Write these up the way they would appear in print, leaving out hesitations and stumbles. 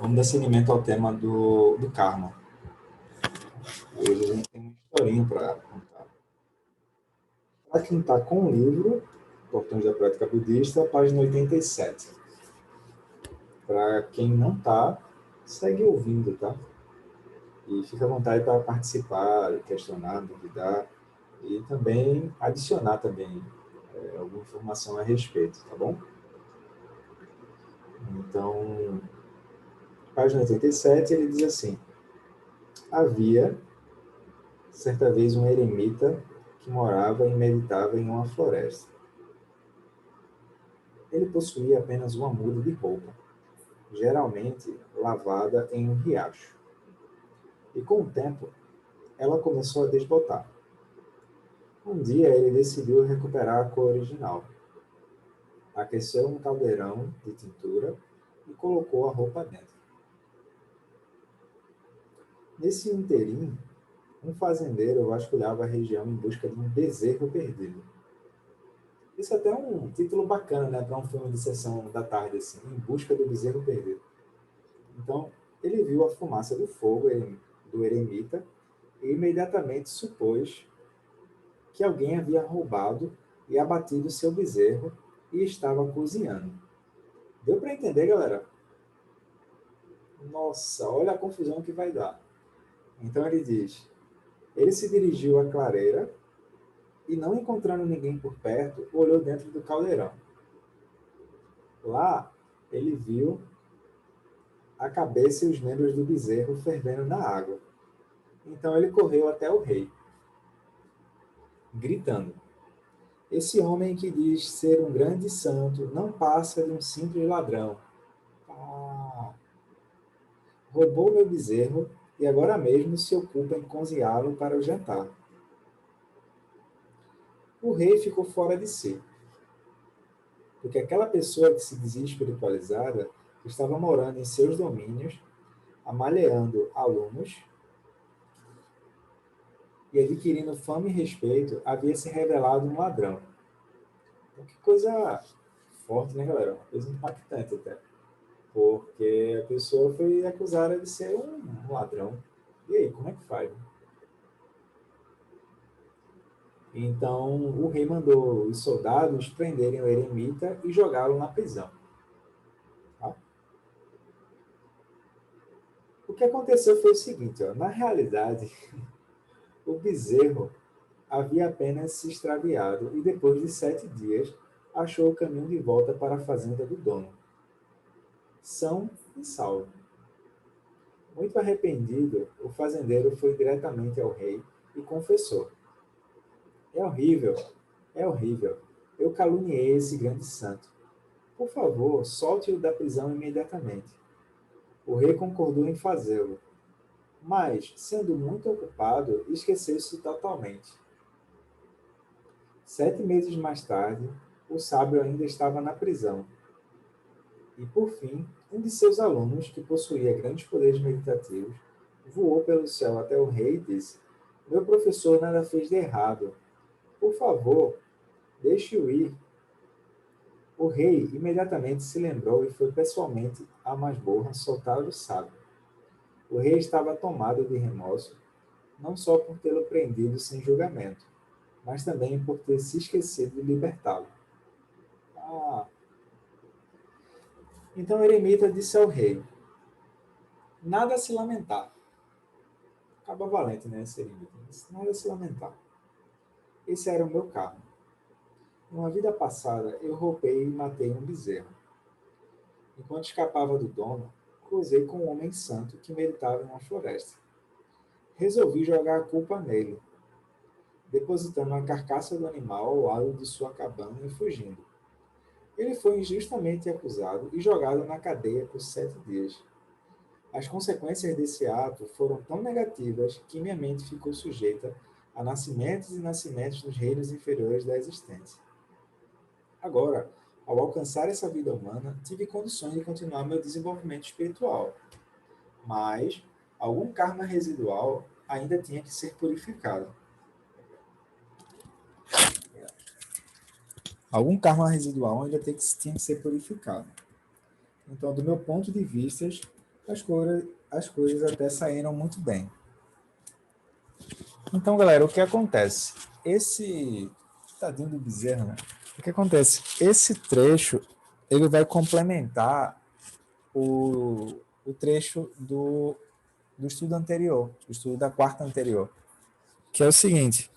Vamos dar seguimento ao tema do karma. Hoje a gente tem uma historinha para contar. Para quem está com o livro, Portões da Prática Budista, página 87. Para quem não está, segue ouvindo, tá? E fica à vontade para participar, questionar, duvidar e também adicionar também alguma informação a respeito, tá bom? Então, página 87, ele diz assim: havia certa vez um eremita que morava e meditava em uma floresta. Ele possuía apenas uma muda de roupa, geralmente lavada em um riacho. E com o tempo, ela começou a desbotar. Um dia ele decidiu recuperar a cor original. Aqueceu um caldeirão de tintura e colocou a roupa dentro. Nesse inteirinho, um fazendeiro vasculhava a região em busca de um bezerro perdido. Isso é até um título bacana, né, para um filme de sessão da tarde, assim, Em Busca do Bezerro Perdido. Então, ele viu a fumaça do fogo do eremita e imediatamente supôs que alguém havia roubado e abatido seu bezerro e estava cozinhando. Deu para entender, galera? Nossa, olha a confusão que vai dar. Então ele diz: ele se dirigiu à clareira e, não encontrando ninguém por perto, olhou dentro do caldeirão. Lá, ele viu a cabeça e os membros do bezerro fervendo na água. Então ele correu até o rei, gritando: esse homem que diz ser um grande santo não passa de um simples ladrão. Roubou meu bezerro e agora mesmo se ocupa em cozinhá-lo para o jantar. O rei ficou fora de si, porque aquela pessoa que se dizia espiritualizada estava morando em seus domínios, amalheando alunos e adquirindo fama e respeito, havia se revelado um ladrão. Então, que coisa forte, né, galera? Uma coisa impactante até. Porque a pessoa foi acusada de ser um ladrão. E aí, como é que faz? Então, o rei mandou os soldados prenderem o eremita e jogá-lo na prisão. Tá? O que aconteceu foi o seguinte, ó, na realidade, o bezerro havia apenas se extraviado e depois de 7 dias achou o caminho de volta para a fazenda do dono, são e salvo. Muito arrependido, o fazendeiro foi diretamente ao rei e confessou: é horrível, é horrível. Eu caluniei esse grande santo. Por favor, solte-o da prisão imediatamente. O rei concordou em fazê-lo, mas, sendo muito ocupado, esqueceu-se totalmente. 7 meses mais tarde, o sábio ainda estava na prisão. E, por fim, um de seus alunos, que possuía grandes poderes meditativos, voou pelo céu até o rei e disse: meu professor nada fez de errado. Por favor, deixe-o ir. O rei imediatamente se lembrou e foi pessoalmente à masmorra soltar o sábio. O rei estava tomado de remorso, não só por tê-lo prendido sem julgamento, mas também por ter se esquecido de libertá-lo. Então Eremita disse ao rei: nada a se lamentar. Acaba valente, né, esse Eremita? Nada a se lamentar. Esse era o meu karma. Em uma vida passada, eu roubei e matei um bezerro. Enquanto escapava do dono, cruzei com um homem santo que meditava em uma floresta. Resolvi jogar a culpa nele, depositando a carcaça do animal ao lado de sua cabana e fugindo. Ele foi injustamente acusado e jogado na cadeia por 7 dias. As consequências desse ato foram tão negativas que minha mente ficou sujeita a nascimentos e nascimentos nos reinos inferiores da existência. Agora, ao alcançar essa vida humana, tive condições de continuar meu desenvolvimento espiritual, mas algum karma residual ainda tinha que ser purificado. Algum karma residual ainda tinha que ser purificado. Então, do meu ponto de vista, as coisas até saíram muito bem. Então, galera, o que acontece? Esse tadinho do bezerro, né? O que acontece? Esse trecho, ele vai complementar o trecho do estudo anterior, o estudo da quarta anterior, que é o seguinte: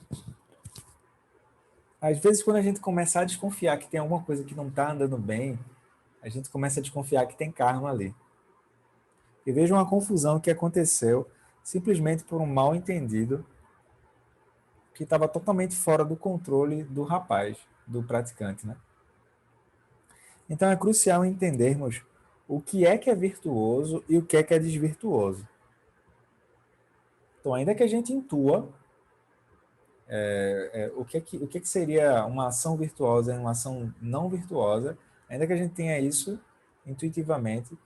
às vezes quando a gente começar a desconfiar que tem alguma coisa que não está andando bem, a gente começa a desconfiar que tem karma ali. E veja uma confusão que aconteceu simplesmente por um mal entendido que estava totalmente fora do controle do rapaz, do praticante, né? Então é crucial entendermos o que é virtuoso e o que é desvirtuoso. Então, ainda que a gente intua o que seria uma ação virtuosa e uma ação não virtuosa, ainda que a gente tenha isso intuitivamente,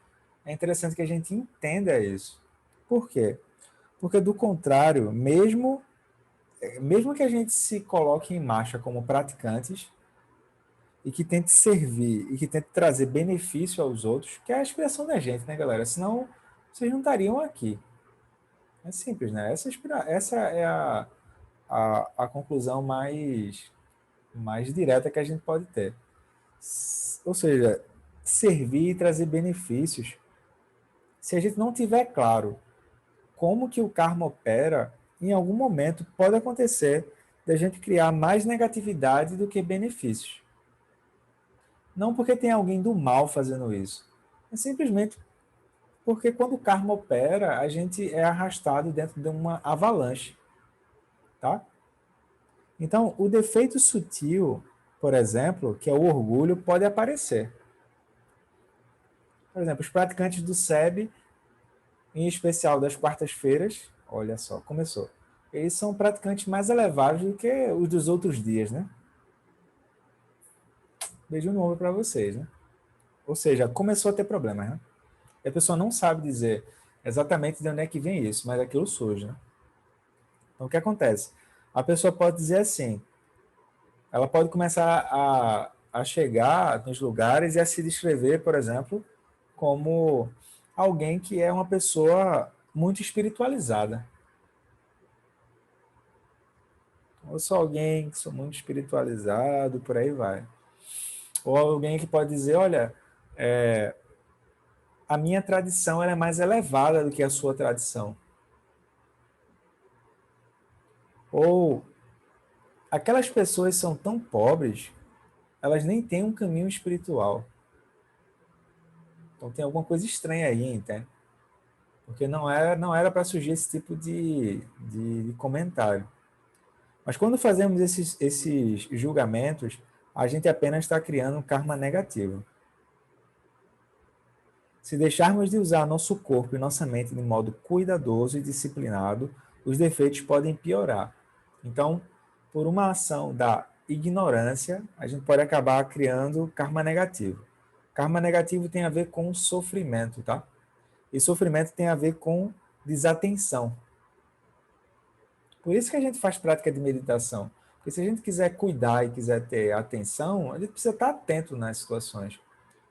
é interessante que a gente entenda isso. Por quê? Porque, do contrário, mesmo que a gente se coloque em marcha como praticantes e que tente servir e que tente trazer benefício aos outros, que é a aspiração da gente, né, galera? Senão vocês não estariam aqui. É simples, né? Essa é a conclusão mais direta que a gente pode ter. Ou seja, servir e trazer benefícios. Se a gente não tiver claro como que o karma opera, em algum momento pode acontecer da gente criar mais negatividade do que benefícios. Não porque tem alguém do mal fazendo isso, é simplesmente porque quando o karma opera, a gente é arrastado dentro de uma avalanche, tá? Então, o defeito sutil, por exemplo, que é o orgulho, pode aparecer. Por exemplo, os praticantes do SEB, em especial das quartas-feiras, olha só, começou. Eles são praticantes mais elevados do que os dos outros dias, né? Beijo novo para vocês, né? Ou seja, começou a ter problemas, né? E a pessoa não sabe dizer exatamente de onde é que vem isso, mas aquilo surge, né? Então, o que acontece? A pessoa pode dizer assim, ela pode começar a chegar nos lugares e a se descrever, por exemplo, como alguém que é uma pessoa muito espiritualizada. Eu sou alguém que sou muito espiritualizado, por aí vai. Ou alguém que pode dizer, olha, a minha tradição ela é mais elevada do que a sua tradição. Ou aquelas pessoas são tão pobres, elas nem têm um caminho espiritual. Então tem alguma coisa estranha aí, entende? Porque não era para surgir esse tipo de comentário. Mas quando fazemos esses julgamentos, a gente apenas está criando um karma negativo. Se deixarmos de usar nosso corpo e nossa mente de modo cuidadoso e disciplinado, os defeitos podem piorar. Então, por uma ação da ignorância, a gente pode acabar criando karma negativo. Karma negativo tem a ver com sofrimento, tá? E sofrimento tem a ver com desatenção. Por isso que a gente faz prática de meditação. Porque se a gente quiser cuidar e quiser ter atenção, a gente precisa estar atento nas situações.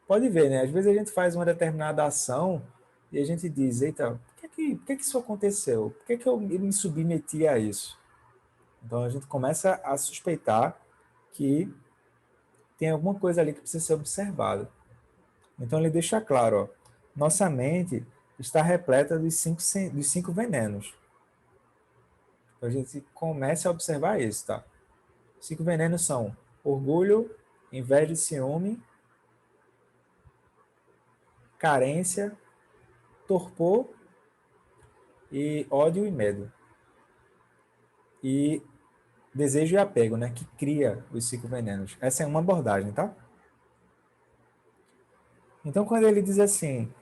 Pode ver, né? Às vezes a gente faz uma determinada ação e a gente diz, eita, por que isso aconteceu? Por que eu me submeti a isso? Então a gente começa a suspeitar que tem alguma coisa ali que precisa ser observada. Então ele deixa claro, ó, nossa mente está repleta dos cinco venenos. Então a gente começa a observar isso, tá? Os cinco venenos são orgulho, inveja e ciúme, carência, torpor e ódio e medo. E desejo e apego, né? Que cria os cinco venenos. Essa é uma abordagem, tá? Então, quando ele diz assim,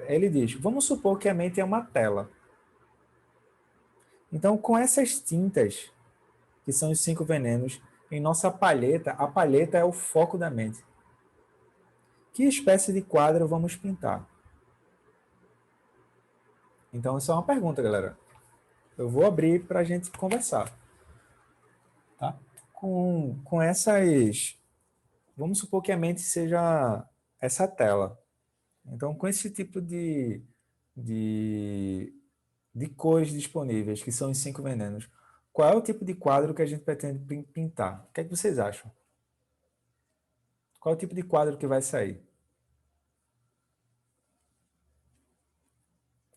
ele diz, vamos supor que a mente é uma tela. Então, com essas tintas, que são os cinco venenos, em nossa palheta, a palheta é o foco da mente. Que espécie de quadro vamos pintar? Então, isso é uma pergunta, galera. Eu vou abrir para a gente conversar. Tá? Com essas. Vamos supor que a mente seja essa tela. Então, com esse tipo de, de cores disponíveis, que são os 5 venenos, qual é o tipo de quadro que a gente pretende pintar? O que é que vocês acham? Qual é o tipo de quadro que vai sair?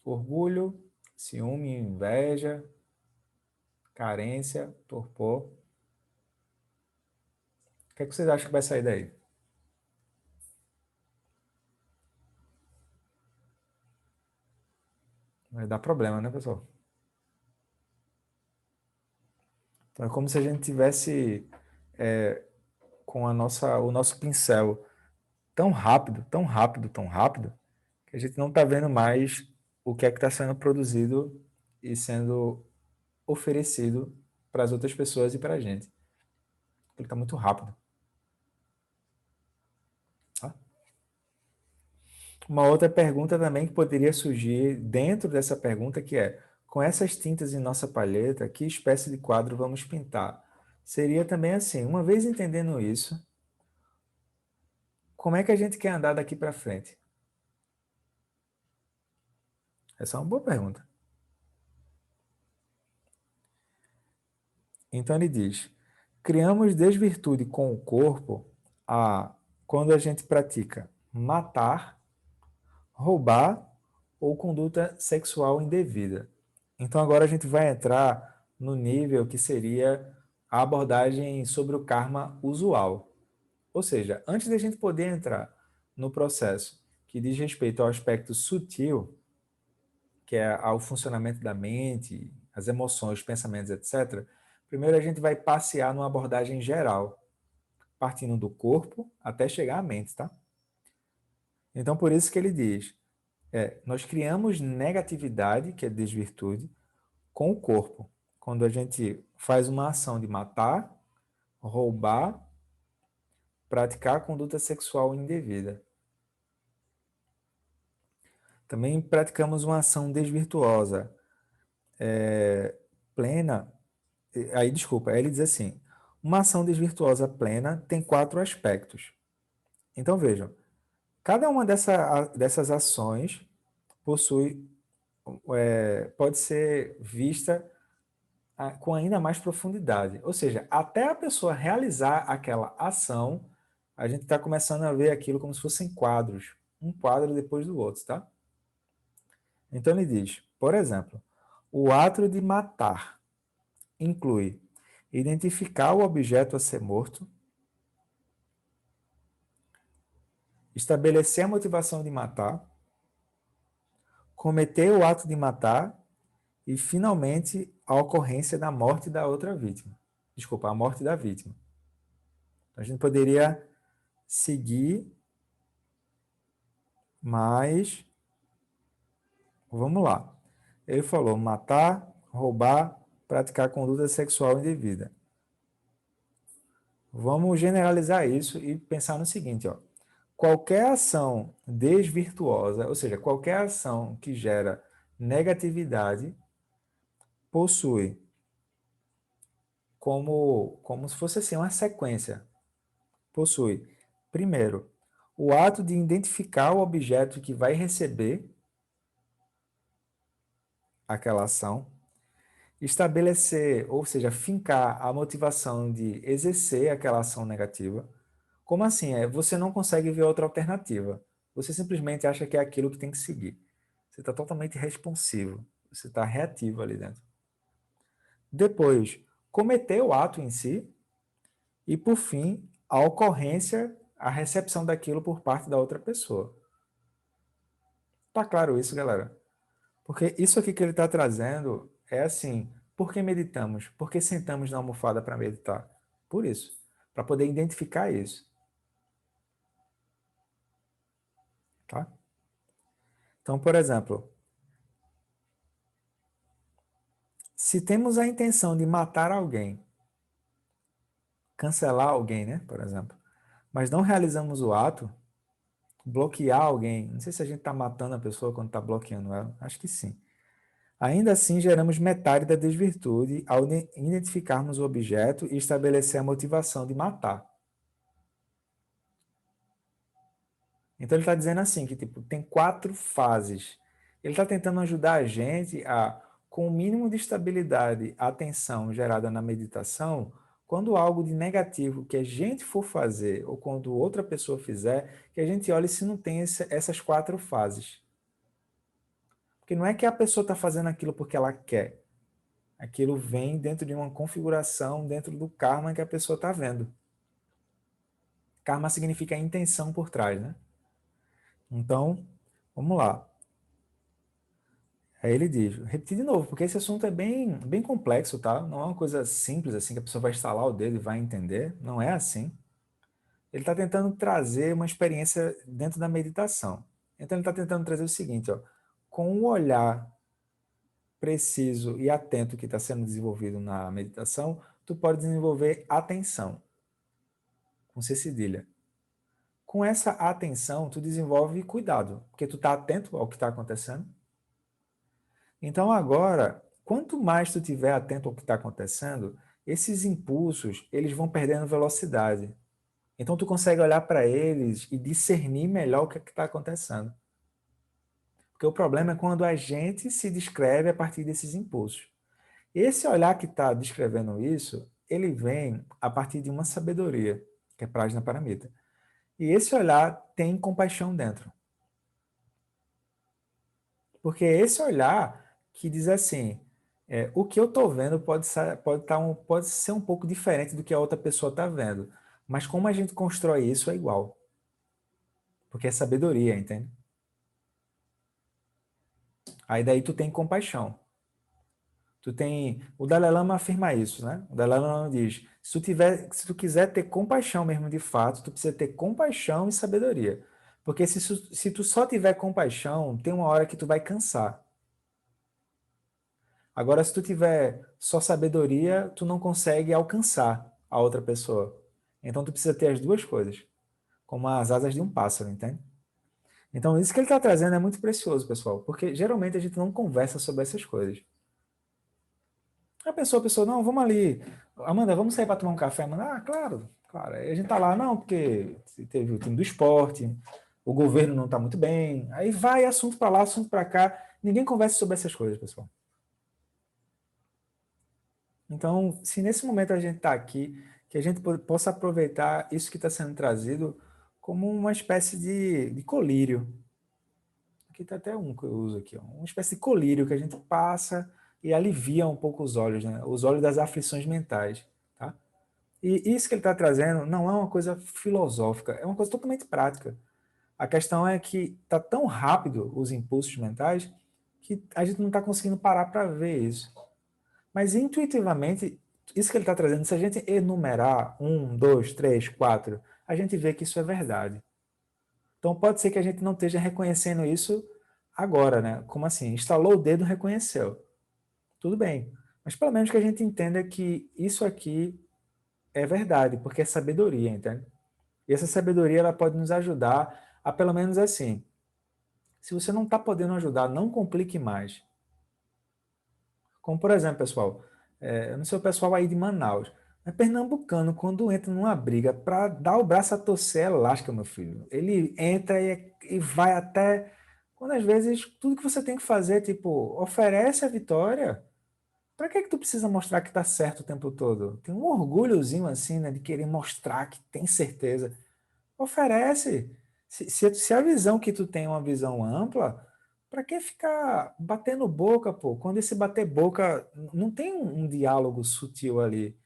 Orgulho, ciúme, inveja, carência, torpor. O que é que vocês acham que vai sair daí? Vai dar problema, né, pessoal? Então, é como se a gente tivesse com o nosso pincel tão rápido, tão rápido, tão rápido, que a gente não está vendo mais o que é que está sendo produzido e sendo oferecido para as outras pessoas e para a gente. Ele está muito rápido. Tá? Uma outra pergunta também que poderia surgir dentro dessa pergunta que é: com essas tintas em nossa palheta, que espécie de quadro vamos pintar? Seria também assim, uma vez entendendo isso, como é que a gente quer andar daqui para frente? Essa é uma boa pergunta. Então ele diz: criamos desvirtude com o corpo quando a gente pratica matar, roubar ou conduta sexual indevida. Então agora a gente vai entrar no nível que seria a abordagem sobre o karma usual. Ou seja, antes de a gente poder entrar no processo que diz respeito ao aspecto sutil, que é ao funcionamento da mente, as emoções, os pensamentos, etc., primeiro a gente vai passear numa abordagem geral, partindo do corpo até chegar à mente, tá? Então, por isso que ele diz, nós criamos negatividade, que é desvirtude, com o corpo. Quando a gente faz uma ação de matar, roubar, praticar conduta sexual indevida. Também praticamos uma ação desvirtuosa, plena. Aí, desculpa, ele diz assim: uma ação desvirtuosa plena tem 4 aspectos. Então, vejam, cada uma dessas ações possui, pode ser vista com ainda mais profundidade. Ou seja, até a pessoa realizar aquela ação, a gente está começando a ver aquilo como se fossem quadros, um quadro depois do outro, tá? Então ele diz, por exemplo, o ato de matar inclui identificar o objeto a ser morto, estabelecer a motivação de matar, cometer o ato de matar e, finalmente, a ocorrência da morte da outra vítima. Desculpa, a morte da vítima. A gente poderia seguir, mas vamos lá. Ele falou matar, roubar, praticar conduta sexual indevida. Vamos generalizar isso e pensar no seguinte, ó. Qualquer ação desvirtuosa, ou seja, qualquer ação que gera negatividade, possui como se fosse assim uma sequência. Possui, primeiro, o ato de identificar o objeto que vai receber aquela ação, estabelecer, ou seja, fincar a motivação de exercer aquela ação negativa. Como assim? Você não consegue ver outra alternativa. Você simplesmente acha que é aquilo que tem que seguir. Você está totalmente responsivo. Você está reativo ali dentro. Depois, cometer o ato em si. E, por fim, a ocorrência, a recepção daquilo por parte da outra pessoa. Tá claro isso, galera? Porque isso aqui que ele está trazendo é assim, por que meditamos? Por que sentamos na almofada para meditar? Por isso, para poder identificar isso. Tá? Então, por exemplo, se temos a intenção de matar alguém, cancelar alguém, né, por exemplo, mas não realizamos o ato, bloquear alguém, não sei se a gente está matando a pessoa quando está bloqueando ela, acho que sim. Ainda assim, geramos metade da desvirtude ao identificarmos o objeto e estabelecer a motivação de matar. Então, ele está dizendo assim, que tipo, tem 4 fases Ele está tentando ajudar a gente a, com o mínimo de estabilidade, a atenção gerada na meditação, quando algo de negativo que a gente for fazer, ou quando outra pessoa fizer, que a gente olhe se não tem essas 4 fases. Porque não é que a pessoa está fazendo aquilo porque ela quer. Aquilo vem dentro de uma configuração, dentro do karma que a pessoa está vendo. Karma significa a intenção por trás, né? Então, vamos lá. Aí ele diz, repetir de novo, porque esse assunto é bem complexo, tá? Não é uma coisa simples assim, que a pessoa vai instalar o dedo e vai entender. Não é assim. Ele está tentando trazer uma experiência dentro da meditação. Então ele está tentando trazer o seguinte, ó, com o olhar preciso e atento que está sendo desenvolvido na meditação, tu pode desenvolver atenção, com C cedilha. Com essa atenção, tu desenvolve cuidado, porque tu está atento ao que está acontecendo. Então agora, quanto mais tu estiver atento ao que está acontecendo, esses impulsos, eles vão perdendo velocidade. Então tu consegue olhar para eles e discernir melhor o que está acontecendo. Porque o problema é quando a gente se descreve a partir desses impulsos. Esse olhar que está descrevendo isso, ele vem a partir de uma sabedoria, que é Prajna Paramita. E esse olhar tem compaixão dentro. Porque é esse olhar que diz assim, o que eu estou vendo pode ser um pouco diferente do que a outra pessoa está vendo. Mas como a gente constrói isso é igual. Porque é sabedoria, entende? Aí daí tu tem compaixão. O Dalai Lama afirma isso, né? O Dalai Lama diz, se tu quiser ter compaixão mesmo de fato, tu precisa ter compaixão e sabedoria. Porque se tu só tiver compaixão, tem uma hora que tu vai cansar. Agora, se tu tiver só sabedoria, tu não consegue alcançar a outra pessoa. Então, tu precisa ter as duas coisas, como as asas de um pássaro, entende? Então, isso que ele está trazendo é muito precioso, pessoal, porque geralmente a gente não conversa sobre essas coisas. A pessoa, não, vamos ali. Amanda, vamos sair para tomar um café? Amanda, claro, claro. Aí a gente tá lá, não, porque teve o time do esporte, o governo não está muito bem. Aí vai assunto para lá, assunto para cá. Ninguém conversa sobre essas coisas, pessoal. Então, se nesse momento a gente está aqui, que a gente possa aproveitar isso que está sendo trazido como uma espécie de colírio. Aqui está até um que eu uso aqui, ó. Uma espécie de colírio que a gente passa e alivia um pouco os olhos, né? Os olhos das aflições mentais. Tá? E isso que ele está trazendo não é uma coisa filosófica, é uma coisa totalmente prática. A questão é que está tão rápido os impulsos mentais que a gente não está conseguindo parar para ver isso. Mas intuitivamente, isso que ele está trazendo, se a gente enumerar 1, 2, 3, 4, a gente vê que isso é verdade. Então pode ser que a gente não esteja reconhecendo isso agora, né? Como assim? Instalou o dedo, reconheceu. Tudo bem. Mas pelo menos que a gente entenda que isso aqui é verdade, porque é sabedoria, entende? E essa sabedoria ela pode nos ajudar a pelo menos assim. Se você não está podendo ajudar, não complique mais. Como, por exemplo, pessoal, eu não sei o pessoal aí de Manaus, mas pernambucano, quando entra numa briga, para dar o braço a torcer, é lasca, meu filho. Ele entra e vai até. Quando às vezes tudo que você tem que fazer, tipo, oferece a vitória. Para que tu precisa mostrar que tá certo o tempo todo? Tem um orgulhozinho assim, né, de querer mostrar que tem certeza. Oferece. Se a visão que tu tem é uma visão ampla, para que ficar batendo boca, pô? Quando esse bater boca, não tem um diálogo sutil ali.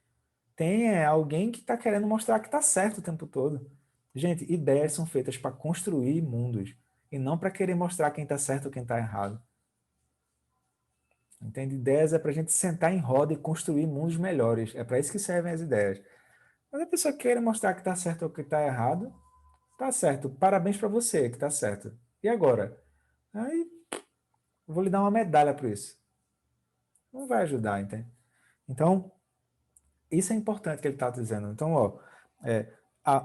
Tem alguém que está querendo mostrar que está certo o tempo todo. Gente, ideias são feitas para construir mundos e não para querer mostrar quem está certo ou quem está errado. Entende? Ideias é para a gente sentar em roda e construir mundos melhores. É para isso que servem as ideias. Mas a pessoa querer mostrar que está certo ou que está errado, tá certo. Parabéns para você que tá certo. E agora? Aí eu vou lhe dar uma medalha por isso. Não vai ajudar, entende? Então, isso é importante que ele está dizendo. Então, ó,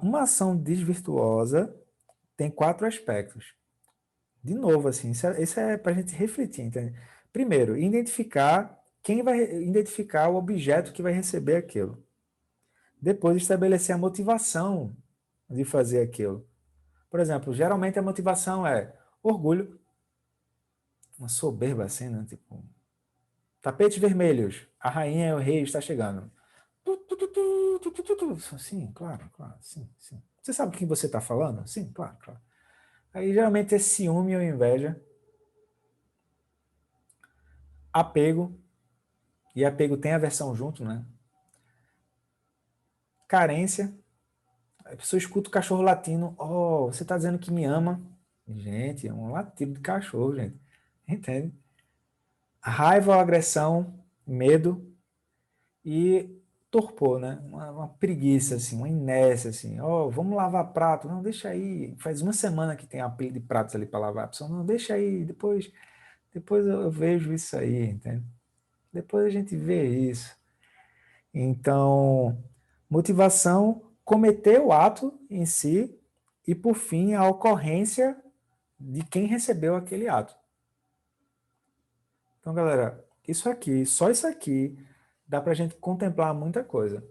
uma ação desvirtuosa tem 4 aspectos. De novo, assim, isso é para a gente refletir, entende? Primeiro, identificar o objeto que vai receber aquilo. Depois, estabelecer a motivação de fazer aquilo. Por exemplo, geralmente a motivação é orgulho. uma soberba assim, né? Tipo, tapetes vermelhos, a rainha e o rei está chegando. Sim, claro, claro, sim, sim. Você sabe quem você está falando? Sim, claro, claro. Aí geralmente é ciúme ou inveja, apego, e apego tem aversão junto, né? Carência, a pessoa escuta o cachorro latindo, oh, você está dizendo que me ama? Gente, é um latido de cachorro, gente. Entende? Raiva ou agressão, medo e torpor, né? Uma preguiça, assim, uma inércia, assim. Oh, vamos lavar prato. Não, deixa aí. Faz uma semana que tem a pilha de pratos ali para lavar. A pessoa, não, deixa aí. Depois eu vejo isso aí, entende? Depois a gente vê isso. Então, motivação, cometer o ato em si e, por fim, a ocorrência de quem recebeu aquele ato. Então, galera, isso aqui, só isso aqui, dá para a gente contemplar muita coisa.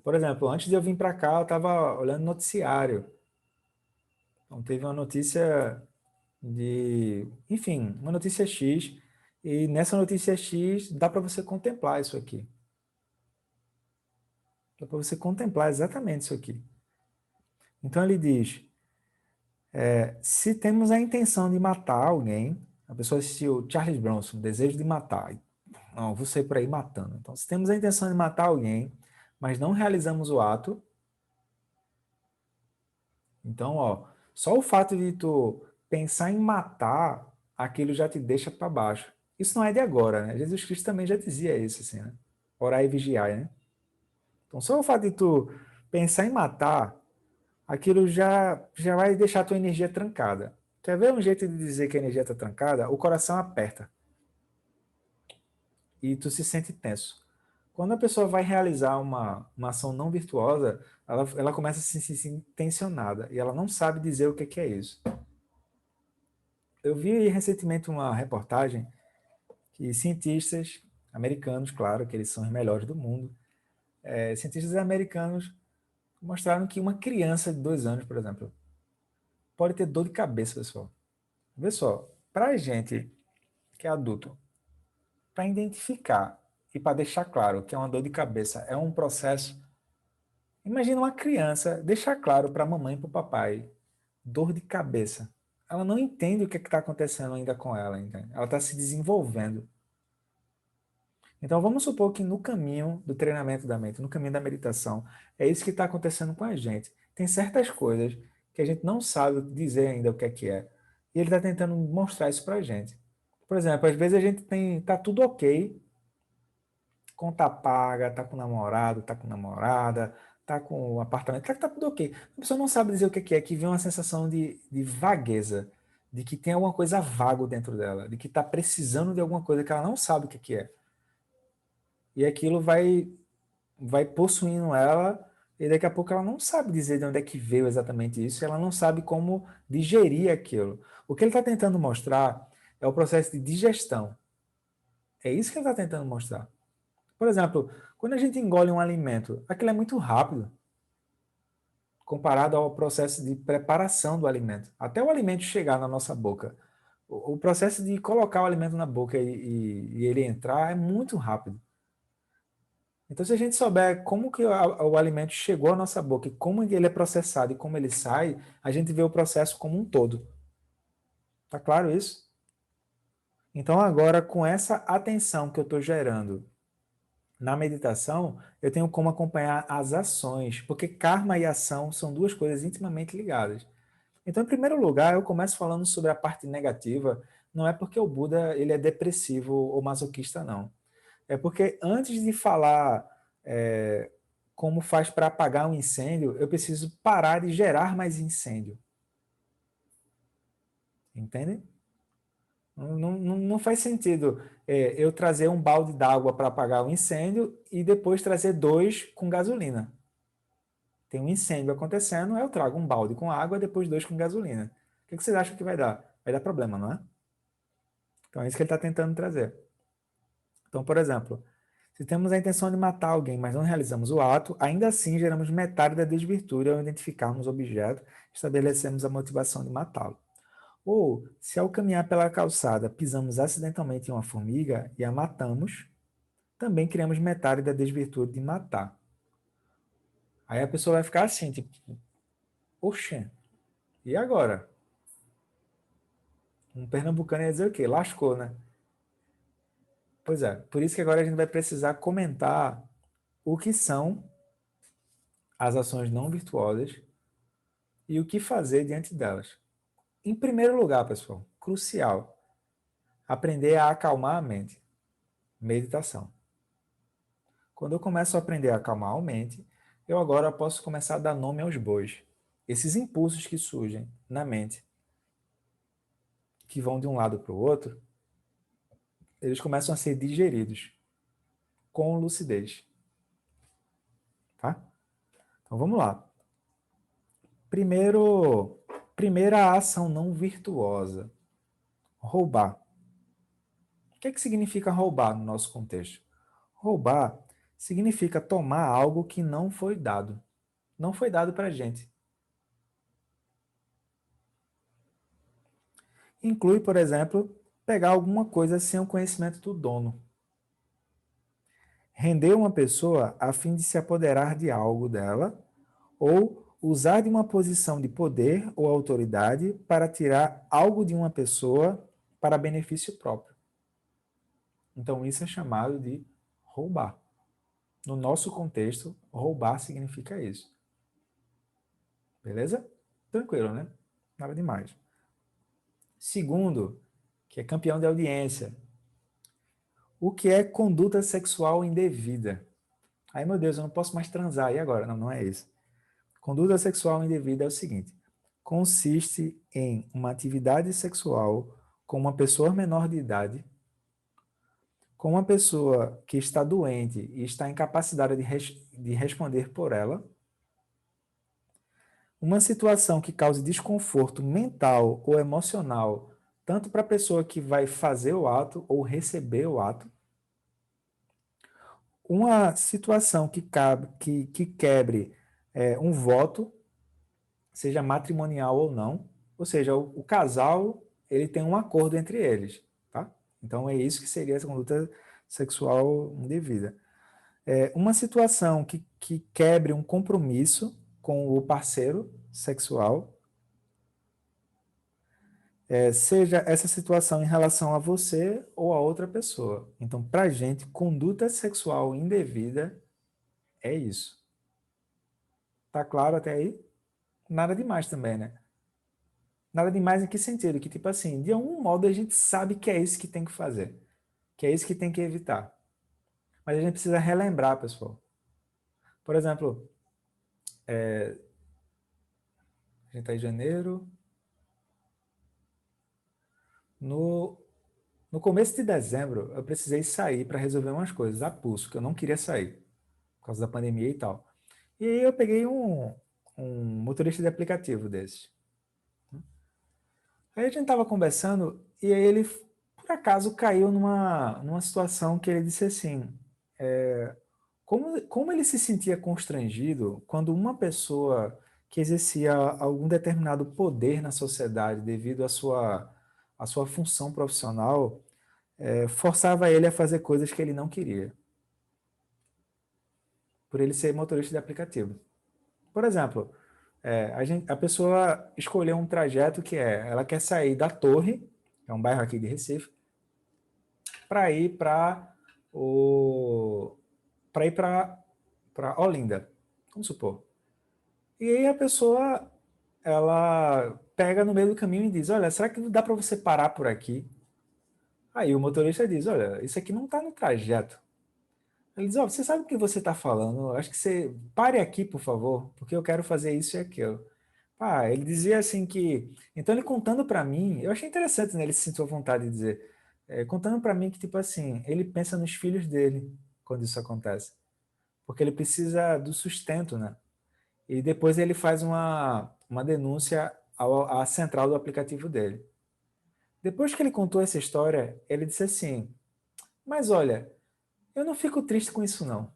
Por exemplo, antes de eu vir para cá, eu estava olhando noticiário. Então, teve uma notícia enfim, uma notícia X, e nessa notícia X dá para você contemplar isso aqui. Dá para você contemplar exatamente isso aqui. Então, ele diz, se temos a intenção de matar alguém, a pessoa assistiu Charles Bronson, Desejo de Matar. Não, vou sair por aí matando. Então, se temos a intenção de matar alguém, mas não realizamos o ato, então, ó, só o fato de tu pensar em matar, aquilo já te deixa para baixo. Isso não é de agora, né? Jesus Cristo também já dizia isso, assim, né? Orar e vigiar, né? Então, só o fato de tu pensar em matar, aquilo já vai deixar a tua energia trancada. Quer ver um jeito de dizer que a energia está trancada? O coração aperta e tu se sente tenso. Quando a pessoa vai realizar uma ação não virtuosa, ela começa a se sentir tensionada e ela não sabe dizer o que é isso. Eu vi recentemente uma reportagem que cientistas americanos, claro, que eles são os melhores do mundo, cientistas americanos mostraram que uma criança de 2 anos, por exemplo, pode ter dor de cabeça, pessoal. Vê só, para a gente que é adulto, para identificar e para deixar claro que é uma dor de cabeça é um processo. Imagina uma criança deixar claro para a mamãe e para o papai dor de cabeça. Ela não entende o que está acontecendo ainda com ela, entende? Ela está se desenvolvendo. Então vamos supor que no caminho do treinamento da mente, no caminho da meditação, é isso que está acontecendo com a gente. Tem certas coisas que a gente não sabe dizer ainda o que é que é. E ele está tentando mostrar isso para a gente. Por exemplo, às vezes a gente tá tudo ok, conta paga, tá com namorado, tá com namorada, tá com o apartamento, tá tudo ok. A pessoa não sabe dizer o que é, que vem uma sensação de vagueza, de que tem alguma coisa vago dentro dela, de que está precisando de alguma coisa que ela não sabe o que é. E aquilo vai possuindo ela, e daqui a pouco ela não sabe dizer de onde é que veio exatamente isso, ela não sabe como digerir aquilo. O que ele está tentando mostrar é o processo de digestão. É isso que ele está tentando mostrar. Por exemplo, quando a gente engole um alimento, aquilo é muito rápido comparado ao processo de preparação do alimento. Até o alimento chegar na nossa boca. O processo de colocar o alimento na boca e ele entrar é muito rápido. Então, se a gente souber como que o alimento chegou à nossa boca e como ele é processado e como ele sai, a gente vê o processo como um todo. Tá claro isso? Então, agora, com essa atenção que eu estou gerando na meditação, eu tenho como acompanhar as ações, porque karma e ação são duas coisas intimamente ligadas. Então, em primeiro lugar, eu começo falando sobre a parte negativa, não é porque o Buda ele é depressivo ou masoquista, não. É porque antes de falar como faz para apagar um incêndio, eu preciso parar de gerar mais incêndio. Entende? Não faz sentido eu trazer um balde d'água para apagar o incêndio e depois trazer dois com gasolina. Tem um incêndio acontecendo, eu trago um balde com água e depois dois com gasolina. O que vocês acham que vai dar? Vai dar problema, não é? Então é isso que ele está tentando trazer. Então, por exemplo, se temos a intenção de matar alguém, mas não realizamos o ato, ainda assim geramos metade da desvirtude ao identificarmos o objeto e estabelecemos a motivação de matá-lo. Ou, se ao caminhar pela calçada pisamos acidentalmente em uma formiga e a matamos, também criamos metade da desvirtude de matar. Aí a pessoa vai ficar assim, tipo, oxe, e agora? Um pernambucano ia dizer o quê? Lascou, né? Pois é, por isso que agora a gente vai precisar comentar o que são as ações não virtuosas e o que fazer diante delas. Em primeiro lugar, pessoal, crucial, aprender a acalmar a mente. Meditação. Quando eu começo a aprender a acalmar a mente, eu agora posso começar a dar nome aos bois. Esses impulsos que surgem na mente, que vão de um lado para o outro, eles começam a ser digeridos com lucidez. Tá? Então vamos lá. Primeira ação não virtuosa. Roubar. O que significa roubar no nosso contexto? Roubar significa tomar algo que não foi dado. Não foi dado para a gente. Inclui, por exemplo, pegar alguma coisa sem o conhecimento do dono. Render uma pessoa a fim de se apoderar de algo dela, ou usar de uma posição de poder ou autoridade para tirar algo de uma pessoa para benefício próprio. Então, isso é chamado de roubar. No nosso contexto, roubar significa isso. Beleza? Tranquilo, né? Nada demais. Segundo, que é campeão de audiência. O que é conduta sexual indevida? Aí, meu Deus, eu não posso mais transar. E agora? Não, não é isso. Conduta sexual indevida é o seguinte: consiste em uma atividade sexual com uma pessoa menor de idade, com uma pessoa que está doente e está incapacitada de responder por ela, uma situação que cause desconforto mental ou emocional, tanto para a pessoa que vai fazer o ato ou receber o ato, uma situação que quebre um voto, seja matrimonial ou não, ou seja, o casal ele tem um acordo entre eles, tá? Então é isso que seria essa conduta sexual indevida. Uma situação que quebre um compromisso com o parceiro sexual, seja essa situação em relação a você ou a outra pessoa. Então, para a gente, conduta sexual indevida é isso. Tá claro até aí? Nada demais também, né? Nada demais em que sentido? Que, tipo assim, de algum modo a gente sabe que é isso que tem que fazer, que é isso que tem que evitar. Mas a gente precisa relembrar, pessoal. Por exemplo, a gente está em janeiro. No, no começo de dezembro, eu precisei sair para resolver umas coisas a pulso, que eu não queria sair, por causa da pandemia e tal. E aí eu peguei um motorista de aplicativo desse. Aí a gente estava conversando e aí ele, por acaso, caiu numa situação que ele disse assim, como ele se sentia constrangido quando uma pessoa que exercia algum determinado poder na sociedade devido à sua função profissional, forçava ele a fazer coisas que ele não queria, por ele ser motorista de aplicativo. Por exemplo, a pessoa escolheu um trajeto ela quer sair da Torre, que é um bairro aqui de Recife, para ir o para ir para Olinda, vamos supor. E aí a pessoa ela pega no meio do caminho e diz: Olha, será que dá para você parar por aqui? Aí o motorista diz: Olha, isso aqui não está no trajeto. Ele diz: Ó, você sabe o que você está falando? Acho que você pare aqui, por favor, porque eu quero fazer isso e aquilo. Ele dizia assim que. Então, ele contando para mim, eu achei interessante, né? Ele se sentiu à vontade de dizer. Contando para mim que, tipo assim, ele pensa nos filhos dele quando isso acontece. Porque ele precisa do sustento, né? E depois ele faz uma denúncia à central do aplicativo dele. Depois que ele contou essa história, ele disse assim: Mas olha, eu não fico triste com isso, não.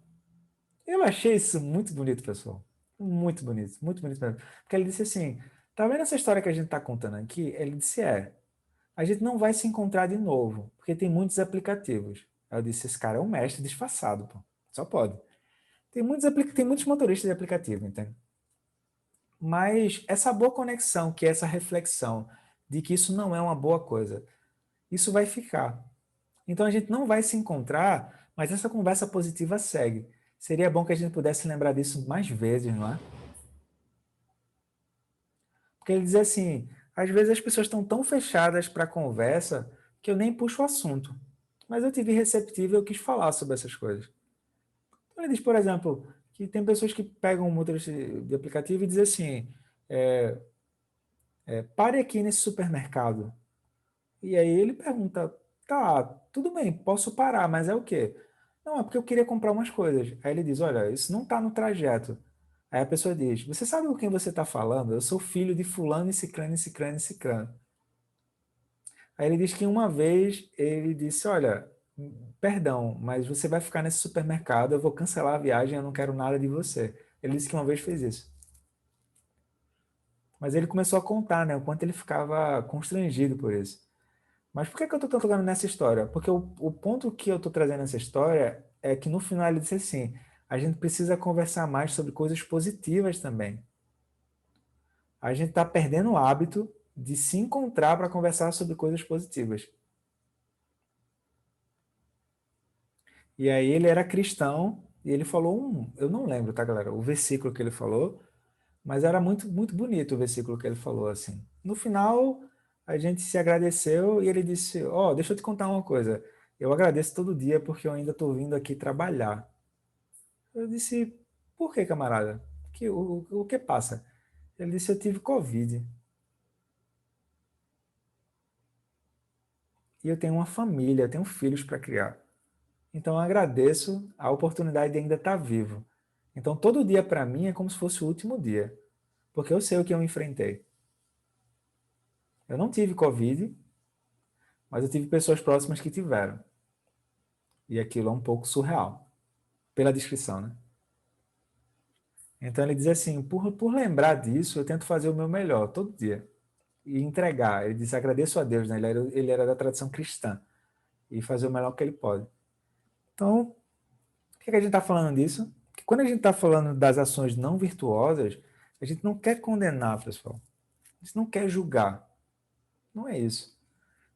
Eu achei isso muito bonito, pessoal. Muito bonito mesmo. Porque ele disse assim: Tá vendo essa história que a gente está contando aqui? Ele disse, a gente não vai se encontrar de novo, porque tem muitos aplicativos. Aí eu disse, esse cara é um mestre disfarçado, pô. Só pode. Tem muitos motoristas de aplicativo, entende? Mas essa boa conexão, que é essa reflexão de que isso não é uma boa coisa, isso vai ficar. Então a gente não vai se encontrar, mas essa conversa positiva segue. Seria bom que a gente pudesse lembrar disso mais vezes, não é? Porque ele dizia assim, às vezes as pessoas estão tão fechadas para a conversa que eu nem puxo o assunto. Mas eu tive receptivo e eu quis falar sobre essas coisas. Então ele diz, por exemplo, que tem pessoas que pegam um motorista de aplicativo e dizem assim, é, pare aqui nesse supermercado. E aí ele pergunta, tá, tudo bem, posso parar, mas é o quê? Não, é porque eu queria comprar umas coisas. Aí ele diz, olha, isso não está no trajeto. Aí a pessoa diz, você sabe com quem você está falando? Eu sou filho de fulano e ciclano e ciclano e ciclano. Aí ele diz que uma vez ele disse, olha, perdão, mas você vai ficar nesse supermercado, eu vou cancelar a viagem, eu não quero nada de você. Ele disse que uma vez fez isso. Mas ele começou a contar, né, o quanto ele ficava constrangido por isso. Mas por que eu estou tocando nessa história? Porque o ponto que eu estou trazendo nessa história é que no final ele disse assim: a gente precisa conversar mais sobre coisas positivas também. A gente está perdendo o hábito de se encontrar para conversar sobre coisas positivas. E aí ele era cristão e ele falou eu não lembro, tá, galera, o versículo que ele falou, mas era muito, muito bonito o versículo que ele falou, assim. No final, a gente se agradeceu e ele disse, deixa eu te contar uma coisa, eu agradeço todo dia porque eu ainda estou vindo aqui trabalhar. Eu disse, por que, camarada? O que passa? Ele disse, eu tive Covid e eu tenho uma família, eu tenho filhos para criar. Então eu agradeço a oportunidade de ainda estar vivo. Então todo dia para mim é como se fosse o último dia, porque eu sei o que eu enfrentei. Eu não tive Covid, mas eu tive pessoas próximas que tiveram. E aquilo é um pouco surreal, pela descrição, né? Então ele diz assim, por lembrar disso, eu tento fazer o meu melhor todo dia e entregar. Ele diz, agradeço a Deus, né? Ele era da tradição cristã e fazer o melhor que ele pode. Então, por que a gente está falando disso? Porque quando a gente está falando das ações não virtuosas, a gente não quer condenar, pessoal. A gente não quer julgar. Não é isso.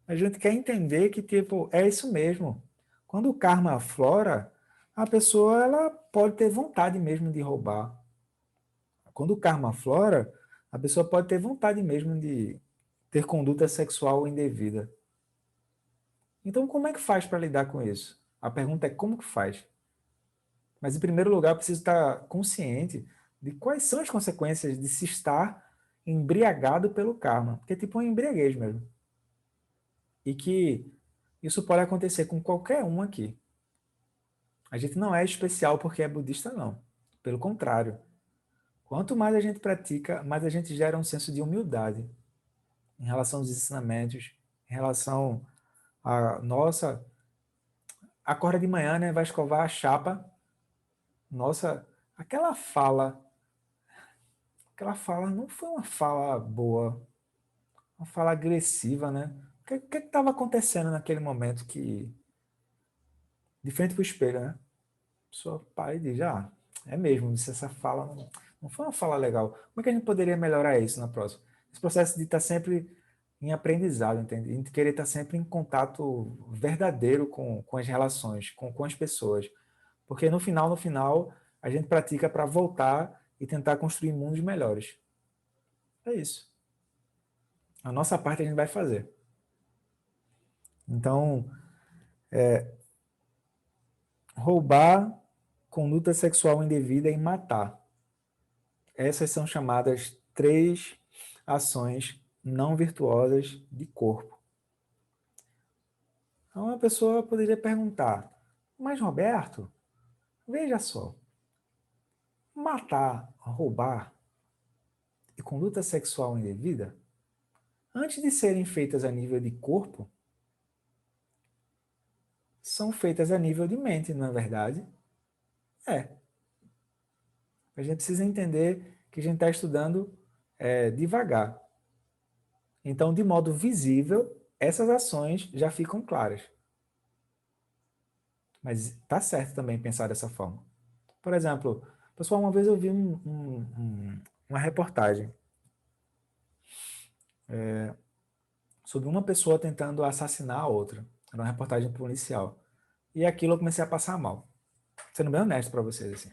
A gente quer entender que, tipo, é isso mesmo. Quando o karma aflora, a pessoa ela pode ter vontade mesmo de roubar. Quando o karma aflora, a pessoa pode ter vontade mesmo de ter conduta sexual indevida. Então, como é que faz para lidar com isso? A pergunta é como que faz? Mas, em primeiro lugar, eu preciso estar consciente de quais são as consequências de se estar embriagado pelo karma, porque é tipo uma embriaguez mesmo. E que isso pode acontecer com qualquer um aqui. A gente não é especial porque é budista, não. Pelo contrário. Quanto mais a gente pratica, mais a gente gera um senso de humildade em relação aos ensinamentos, em relação a, nossa, acorda de manhã, né, vai escovar a chapa, nossa, aquela fala não foi uma fala boa, uma fala agressiva, né? O que estava acontecendo naquele momento que, de frente para o espelho, né? A pessoa para e diz, é mesmo, se essa fala não foi uma fala legal. Como é que a gente poderia melhorar isso na próxima? Esse processo de estar sempre em aprendizado, entende? De querer estar sempre em contato verdadeiro com as relações, com as pessoas. Porque no final, a gente pratica para voltar e tentar construir mundos melhores. É isso. A nossa parte a gente vai fazer. Então, roubar, conduta sexual indevida e matar. Essas são chamadas três ações não virtuosas de corpo. Então, uma pessoa poderia perguntar, mas Roberto, veja só, matar, roubar e conduta sexual indevida, antes de serem feitas a nível de corpo, são feitas a nível de mente, não é verdade? É. A gente precisa entender que a gente está estudando devagar. Então, de modo visível, essas ações já ficam claras. Mas tá certo também pensar dessa forma. Por exemplo, pessoal, uma vez eu vi uma reportagem sobre uma pessoa tentando assassinar a outra. Era uma reportagem policial. E aquilo eu comecei a passar mal. Sendo bem honesto para vocês, assim.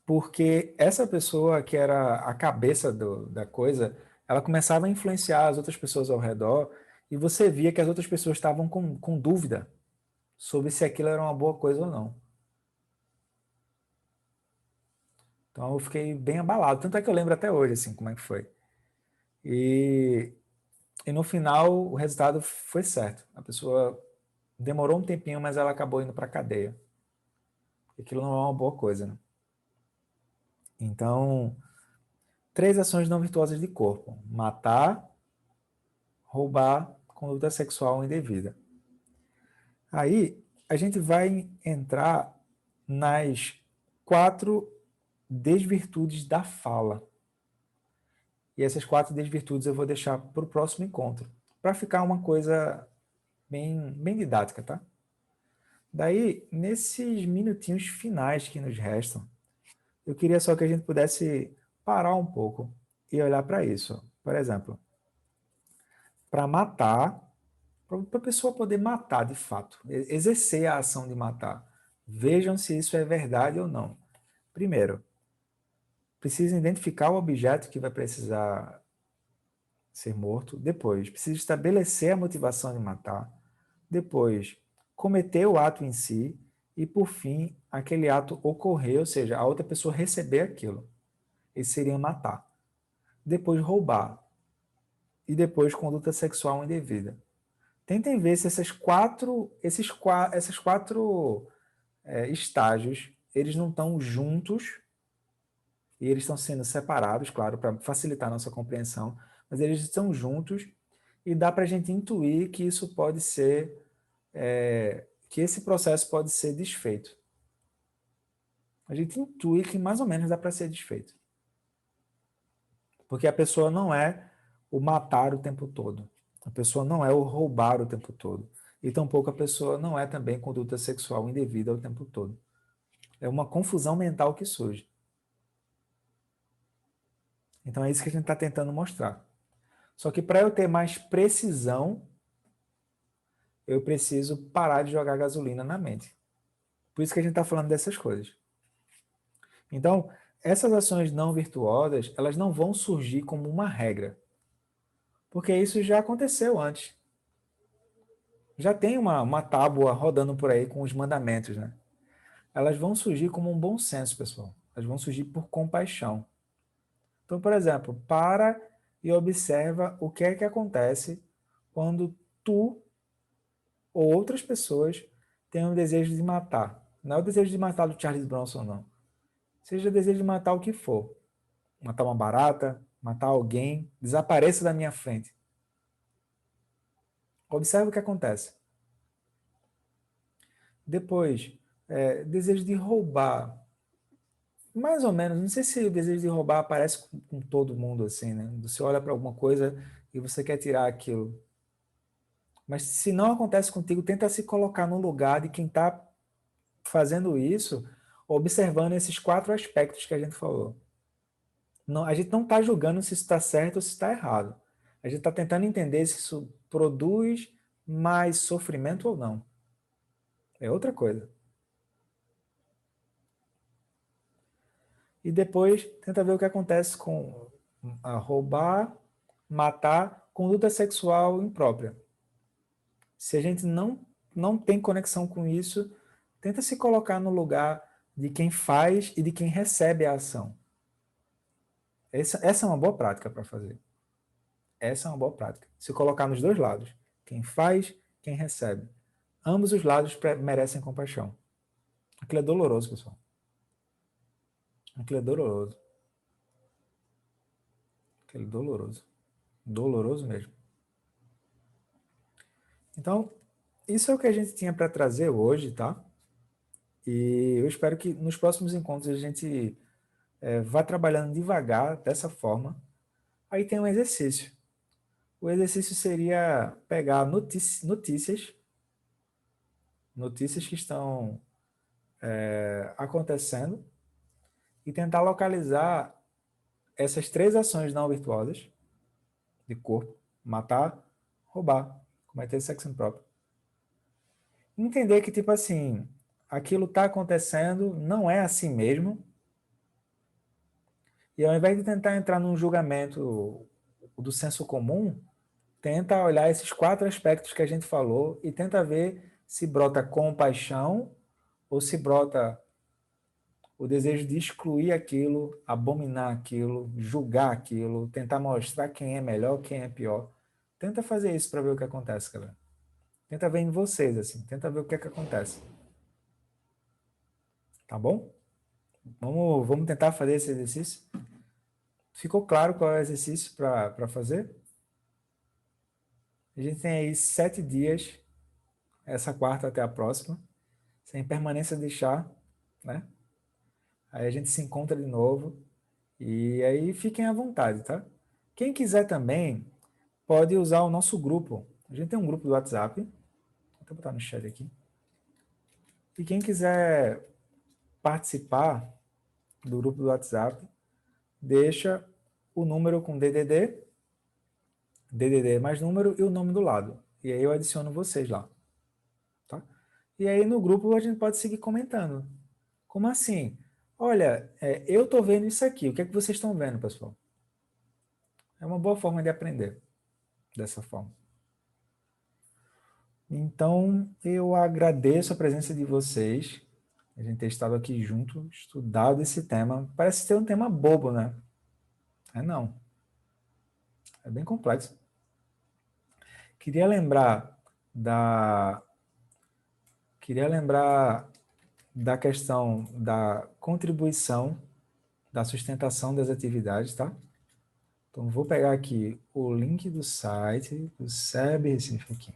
Porque essa pessoa que era a cabeça da coisa, ela começava a influenciar as outras pessoas ao redor e você via que as outras pessoas estavam com dúvida sobre se aquilo era uma boa coisa ou não. Então eu fiquei bem abalado. Tanto é que eu lembro até hoje, assim, como é que foi. E, e no final o resultado foi certo. A pessoa demorou um tempinho, mas ela acabou indo para a cadeia. Aquilo não é uma boa coisa, né? Então, 3 ações não virtuosas de corpo: matar, roubar, conduta sexual indevida. Aí a gente vai entrar nas 4 desvirtudes da fala. E essas 4 desvirtudes eu vou deixar para o próximo encontro, para ficar uma coisa bem didática, tá? Daí, nesses minutinhos finais que nos restam, eu queria só que a gente pudesse parar um pouco e olhar para isso. Por exemplo, para matar, para a pessoa poder matar de fato, exercer a ação de matar. Vejam se isso é verdade ou não. Primeiro, precisa identificar o objeto que vai precisar ser morto. Depois, precisa estabelecer a motivação de matar. Depois, cometer o ato em si. E, por fim, aquele ato ocorrer, ou seja, a outra pessoa receber aquilo. Esse seria matar. Depois, roubar. E depois, conduta sexual indevida. Tentem ver se esses quatro estágios, eles não estão juntos, e eles estão sendo separados, claro, para facilitar a nossa compreensão, mas eles estão juntos e dá para a gente intuir que isso pode ser, que esse processo pode ser desfeito. A gente intui que mais ou menos dá para ser desfeito. Porque a pessoa não é o matar o tempo todo. A pessoa não é o roubar o tempo todo. E tampouco a pessoa não é também conduta sexual indevida o tempo todo. É uma confusão mental que surge. Então é isso que a gente está tentando mostrar. Só que para eu ter mais precisão, eu preciso parar de jogar gasolina na mente. Por isso que a gente está falando dessas coisas. Então, essas ações não virtuosas, elas não vão surgir como uma regra. Porque isso já aconteceu antes. Já tem uma tábua rodando por aí com os mandamentos, né? Elas vão surgir como um bom senso, pessoal. Elas vão surgir por compaixão. Então, por exemplo, para e observa o que é que acontece quando tu ou outras pessoas têm o desejo de matar. Não é o desejo de matar do Charles Bronson, não. Seja o desejo de matar o que for. Matar uma barata, matar alguém, desapareça da minha frente. Observe o que acontece. Depois, desejo de roubar. Mais ou menos, não sei se o desejo de roubar aparece com todo mundo assim, né? Você olha para alguma coisa e você quer tirar aquilo. Mas se não acontece contigo, tenta se colocar no lugar de quem está fazendo isso, observando esses 4 aspectos que a gente falou. Não, a gente não está julgando se isso está certo ou se está errado. A gente está tentando entender se isso produz mais sofrimento ou não. É outra coisa. E depois tenta ver o que acontece com roubar, matar, conduta sexual imprópria. Se a gente não tem conexão com isso, tenta se colocar no lugar de quem faz e de quem recebe a ação. Essa é uma boa prática para fazer. Essa é uma boa prática. Se colocar nos dois lados. Quem faz, quem recebe. Ambos os lados merecem compaixão. Aquilo é doloroso, pessoal. Aquilo é doloroso. Aquilo é doloroso. Doloroso mesmo. Então, isso é o que a gente tinha para trazer hoje, tá? E eu espero que nos próximos encontros a gente vá trabalhando devagar, dessa forma. Aí tem um exercício. O exercício seria pegar notícias que estão acontecendo e tentar localizar essas 3 ações não virtuosas de corpo: matar, roubar, cometer sexo impróprio. Entender que, tipo assim, aquilo está acontecendo, não é assim mesmo, e ao invés de tentar entrar num julgamento do senso comum, tenta olhar esses 4 aspectos que a gente falou e tenta ver se brota compaixão ou se brota o desejo de excluir aquilo, abominar aquilo, julgar aquilo, tentar mostrar quem é melhor, quem é pior. Tenta fazer isso para ver o que acontece, galera. Tenta ver em vocês, assim. Tenta ver o que é que acontece. Tá bom? Vamos tentar fazer esse exercício? Ficou claro qual é o exercício para fazer? A gente tem aí 7 dias, essa quarta até a próxima, sem permanência de chá, né? Aí a gente se encontra de novo e aí fiquem à vontade, tá? Quem quiser também pode usar o nosso grupo. A gente tem um grupo do WhatsApp, vou até botar no chat aqui. E quem quiser participar do grupo do WhatsApp, deixa o número com DDD mais número e o nome do lado. E aí eu adiciono vocês lá. Tá? E aí no grupo a gente pode seguir comentando. Como assim? Olha, eu estou vendo isso aqui. O que é que vocês estão vendo, pessoal? É uma boa forma de aprender dessa forma. Então, eu agradeço a presença de vocês, a gente ter estado aqui junto, estudado esse tema. Parece ser um tema bobo, né? Não. É bem complexo. Queria lembrar da questão da contribuição, da sustentação das atividades, tá? Então, vou pegar aqui o link do site do SEB Recife aqui.